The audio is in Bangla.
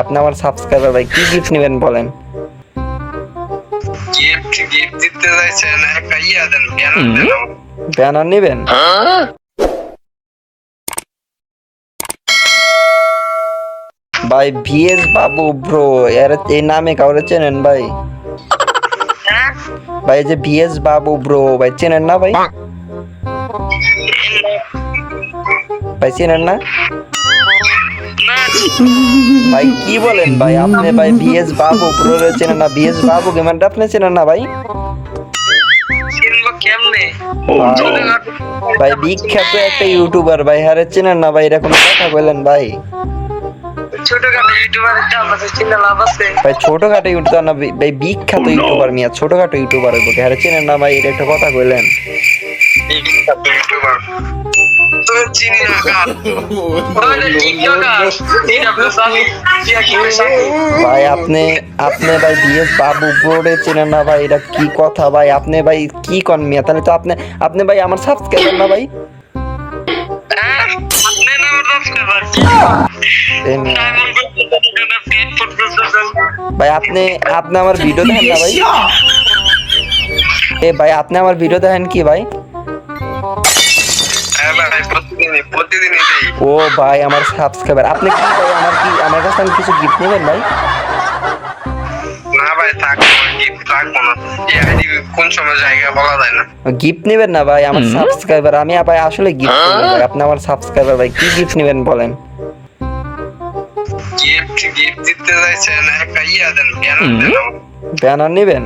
আপনি আমার সাবস্ক্রাইবার ভাই, কি গিফট নেবেন বলেন? গিফট দিতে যাইছেন একটা ইয়া দেন, ব্যানার দেন। ব্যানার নেবেন? ভাই ভিএস বাবু ব্রো, এর এই নামে কাউরে চেনেন ভাই? হ্যাঁ ভাই এই যে ভিএস বাবু ব্রো, ভাই চেনেন না ভাই? ভাই চেনেন না? না ভাই কি বলেন ভাই, আপনি ভাই ভিএস বাবু ব্রো রে চেনেন না? ভিএস বাবু গেমারটা আপনি চেনেন না ভাই? চিনবো কেমনে? ভাই বিখ্যাত একটা ইউটিউবার ভাই, হারে চেনেন না ভাই? এরকম কথা বললেন ভাই? ছোটখাটো ইউটিউবারের তো আমাদের চিনে লাভ আছে। ভাই ছোটখাটো ইউটিউবার না ভাই, বিখ্যাত ইউটিউবার মিয়া, ছোটখাটো ইউটিউবারের বকে হারে চেনেন না ভাই? এটা একটা কথা কইলেন? ইউটিউবার তুমি চিনি না কার? ওই টিকটকার টিকটকার সানি কি সানি। ভাই আপনি ভাই ভিএস বাবু ব্রোরে চেনেন না ভাই? এটা কি কথা ভাই? আপনি ভাই কি কন মিয়া? তাহলে তো আপনি ভাই আমার সাবস্ক্রাইবার না ভাই? আপনি না সাবস্ক্রাইবার এই মিয়া। ভাই আপনি আমার ভিডিও দেখেন না ভাই? এ ভাই আপনি আমার ভিডিও দেখেন কি ভাই? প্রতিদিনই দেই। ও ভাই আমার সাবস্ক্রাইবার, আপনি কি ভাই আমার কাছে আমি কিছু গিফট নেবেন ভাই? না ভাই থাকবো না, গিফট থাকবো না। এই আইডি কোন সময় জায়গা বলা যায় না। গিফট নেবেন না ভাই? আমার সাবস্ক্রাইবার, আমি ভাই আসলে গিফট নেবেন ভাই, আপনি আমার সাবস্ক্রাইবার ভাই, কি গিফট নেবেন বলেন? গিফট দিতে যাইছেন একটা ইয়া দেন, ব্যানার দেন। ব্যানার নেবেন?